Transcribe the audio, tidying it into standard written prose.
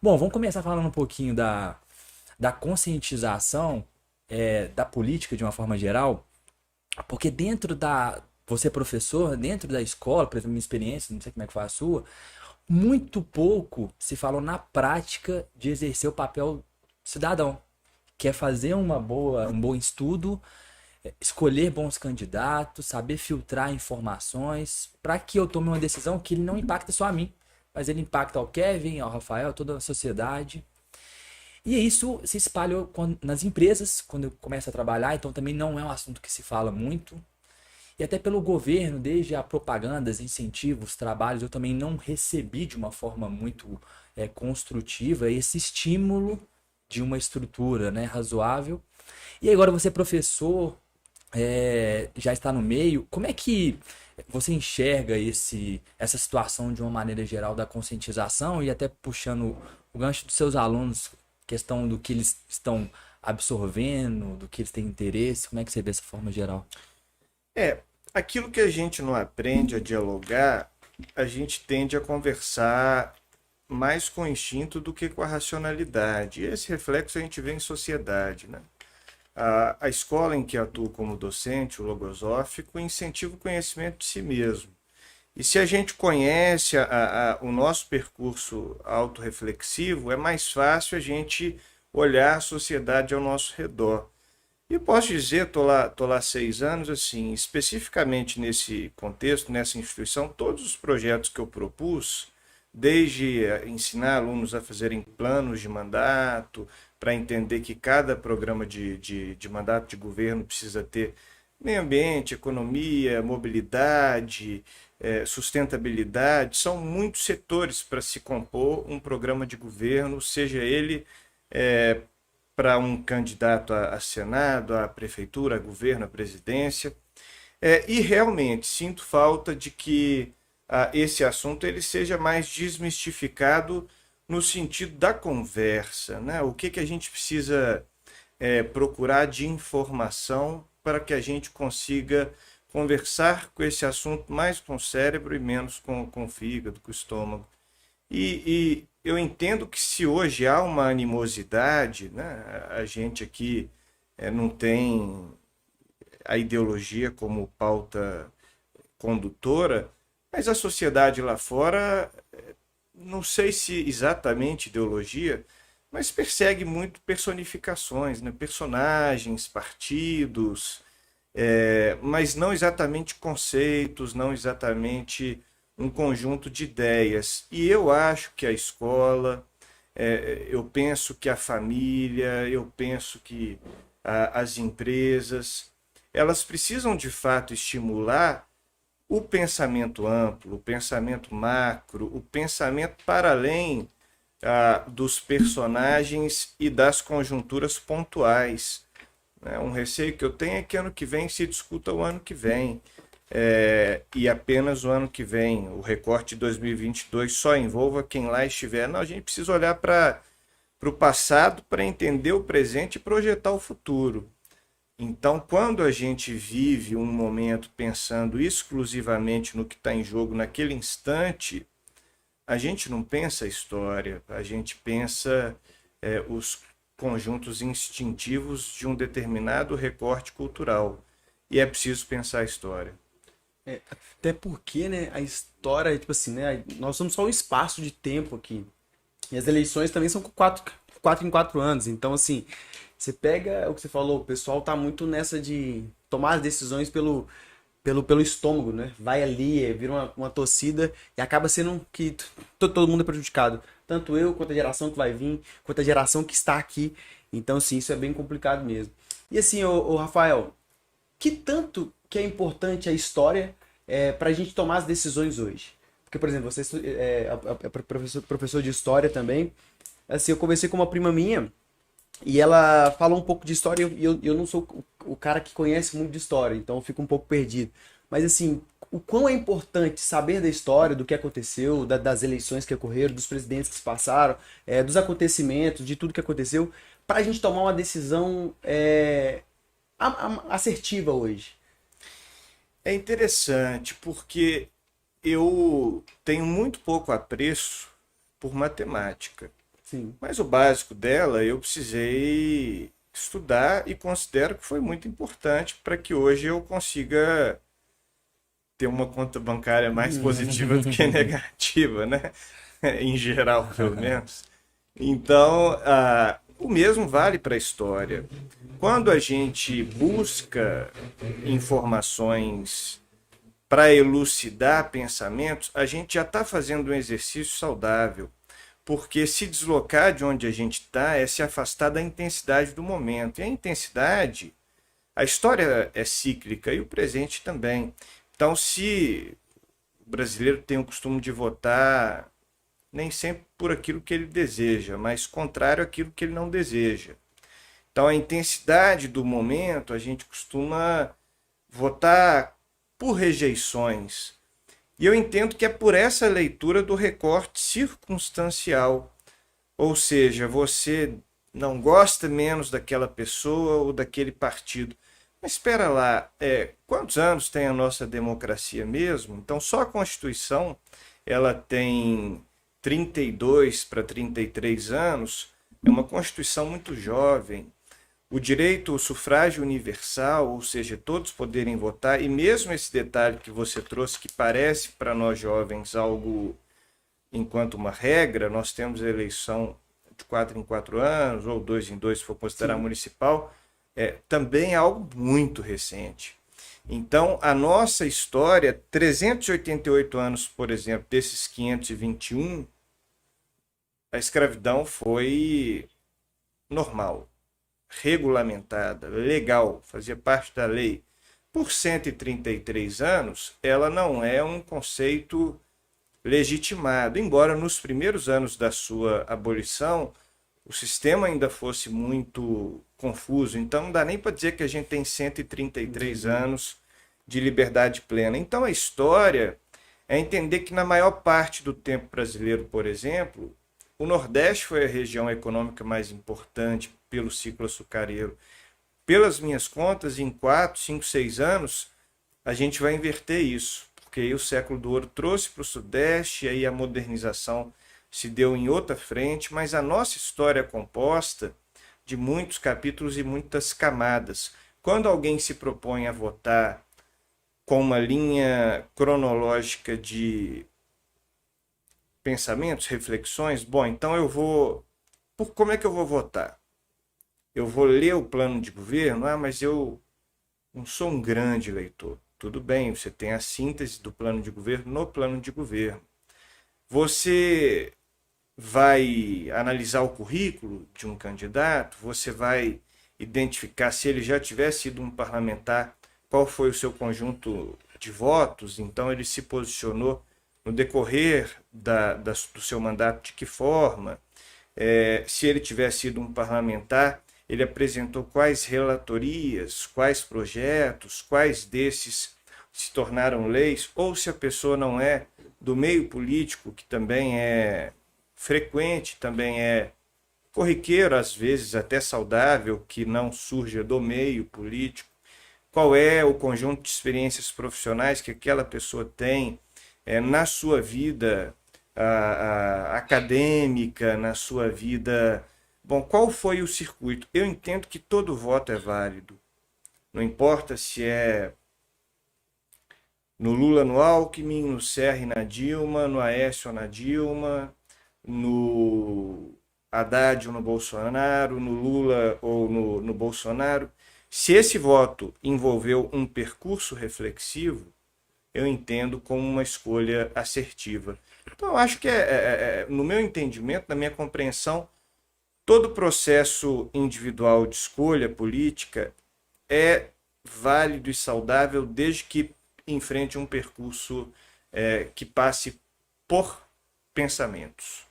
Bom, vamos começar falando um pouquinho da conscientização da política de uma forma geral, porque você é professor, dentro da escola, por exemplo, minha experiência, não sei como é que foi a sua, muito pouco se falou na prática de exercer o papel cidadão, que é fazer um bom estudo, escolher bons candidatos, saber filtrar informações, para que eu tome uma decisão que ele não impacte só a mim, mas ele impacta ao Kevin, ao Rafael, toda a sociedade. E isso se espalhou nas empresas, quando eu começo a trabalhar, então também não é um assunto que se fala muito. E até pelo governo, desde a propagandas, incentivos, trabalhos, eu também não recebi de uma forma muito construtiva esse estímulo de uma estrutura, né, razoável. E agora você é professor, já está no meio, como é que você enxerga essa situação de uma maneira geral da conscientização e até puxando o gancho dos seus alunos, questão do que eles estão absorvendo, do que eles têm interesse, como é que você vê essa forma geral? É, aquilo que a gente não aprende a dialogar, a gente tende a conversar mais com o instinto do que com a racionalidade. E esse reflexo a gente vê em sociedade, né? A escola em que atuo como docente, o logosófico, incentiva o conhecimento de si mesmo. E se a gente conhece o nosso percurso autorreflexivo, é mais fácil a gente olhar a sociedade ao nosso redor. E posso dizer, tô lá há 6 anos, assim, especificamente nesse contexto, nessa instituição, todos os projetos que eu propus, desde ensinar alunos a fazerem planos de mandato, para entender que cada programa de mandato de governo precisa ter meio ambiente, economia, mobilidade, sustentabilidade, são muitos setores para se compor um programa de governo, seja ele para um candidato a Senado, a prefeitura, a governo, a presidência. E realmente sinto falta de que esse assunto ele seja mais desmistificado no sentido da conversa, né? O que a gente precisa procurar de informação para que a gente consiga conversar com esse assunto mais com o cérebro e menos com o fígado, com o estômago. E eu entendo que se hoje há uma animosidade, né, a gente aqui não tem a ideologia como pauta condutora, mas a sociedade lá fora, não sei se exatamente ideologia, mas persegue muito personificações, né, personagens, partidos, mas não exatamente conceitos, não exatamente um conjunto de ideias. E eu acho que a escola, eu penso que a família, eu penso que as empresas, elas precisam de fato estimular o pensamento amplo, o pensamento macro, o pensamento para além dos personagens e das conjunturas pontuais, né? Um receio que eu tenho é que ano que vem se discuta o ano que vem. E apenas o ano que vem, o recorte de 2022 só envolva quem lá estiver. Não, a gente precisa olhar para o passado para entender o presente e projetar o futuro. Então, quando a gente vive um momento pensando exclusivamente no que está em jogo naquele instante, a gente não pensa a história, a gente pensa os conjuntos instintivos de um determinado recorte cultural. E é preciso pensar a história. Até porque, né, a história, tipo assim, né, nós somos só um espaço de tempo aqui. E as eleições também são com 4 em 4 anos. Então, assim, você pega o que você falou, o pessoal tá muito nessa de tomar as decisões pelo estômago, né? Vai ali, vira uma torcida e acaba sendo que todo mundo é prejudicado. Tanto eu, quanto a geração que vai vir, quanto a geração que está aqui. Então, assim, isso é bem complicado mesmo. E assim, ô Rafael, que tanto que é importante a história para a gente tomar as decisões hoje? Porque, por exemplo, você é professor de história também. Assim, eu conversei com uma prima minha e ela falou um pouco de história e eu não sou o cara que conhece muito de história, então eu fico um pouco perdido. Mas, assim, o quão é importante saber da história, do que aconteceu, das eleições que ocorreram, dos presidentes que se passaram, dos acontecimentos, de tudo que aconteceu, para a gente tomar uma decisão assertiva hoje. É interessante porque eu tenho muito pouco apreço por matemática. Sim. Mas o básico dela eu precisei estudar e considero que foi muito importante para que hoje eu consiga ter uma conta bancária mais positiva do que negativa, né? Em geral, pelo menos. Então, o mesmo vale para a história. Quando a gente busca informações para elucidar pensamentos, a gente já está fazendo um exercício saudável. Porque se deslocar de onde a gente está é se afastar da intensidade do momento. E a intensidade, a história é cíclica e o presente também. Então, se o brasileiro tem o costume de votar nem sempre por aquilo que ele deseja, mas contrário àquilo que ele não deseja. Então, a intensidade do momento, a gente costuma votar por rejeições. E eu entendo que é por essa leitura do recorte circunstancial. Ou seja, você não gosta menos daquela pessoa ou daquele partido. Mas espera lá, quantos anos tem a nossa democracia mesmo? Então, só a Constituição ela tem 32 para 33 anos, é uma Constituição muito jovem. O direito ao sufrágio universal, ou seja, todos poderem votar, e mesmo esse detalhe que você trouxe, que parece para nós jovens algo enquanto uma regra, nós temos a eleição de 4 em 4 anos, ou 2 em 2 se for considerar municipal, também é algo muito recente. Então, a nossa história, 388 anos, por exemplo, desses 521, a escravidão foi normal, regulamentada, legal, fazia parte da lei. Por 133 anos, ela não é um conceito legitimado, embora nos primeiros anos da sua abolição o sistema ainda fosse muito confuso. Então não dá nem para dizer que a gente tem 133 anos de liberdade plena. Então a história é entender que na maior parte do tempo brasileiro, por exemplo, o Nordeste foi a região econômica mais importante pelo ciclo açucareiro. Pelas minhas contas, em 4, 5, 6 anos, a gente vai inverter isso, porque aí o século do ouro trouxe para o Sudeste, e aí a modernização se deu em outra frente, mas a nossa história é composta de muitos capítulos e muitas camadas. Quando alguém se propõe a votar com uma linha cronológica de pensamentos, reflexões, bom, então eu vou... Como é que eu vou votar? Eu vou ler o plano de governo? Mas eu não sou um grande leitor. Tudo bem, você tem a síntese do plano de governo no plano de governo. Você vai analisar o currículo de um candidato, você vai identificar se ele já tivesse sido um parlamentar, qual foi o seu conjunto de votos, então ele se posicionou no decorrer do seu mandato de que forma, se ele tivesse sido um parlamentar, ele apresentou quais relatorias, quais projetos, quais desses se tornaram leis, ou se a pessoa não é do meio político, que também é frequente, também é corriqueiro, às vezes até saudável, que não surja do meio político, qual é o conjunto de experiências profissionais que aquela pessoa tem na sua vida acadêmica, na sua vida... Bom, qual foi o circuito? Eu entendo que todo voto é válido. Não importa se é no Lula, no Alckmin, no Serra na Dilma, no Aécio na Dilma, no Haddad ou no Bolsonaro, no Lula ou no Bolsonaro. Se esse voto envolveu um percurso reflexivo, eu entendo como uma escolha assertiva. Então, eu acho que, no meu entendimento, na minha compreensão, todo processo individual de escolha política é válido e saudável desde que enfrente um percurso que passe por pensamentos.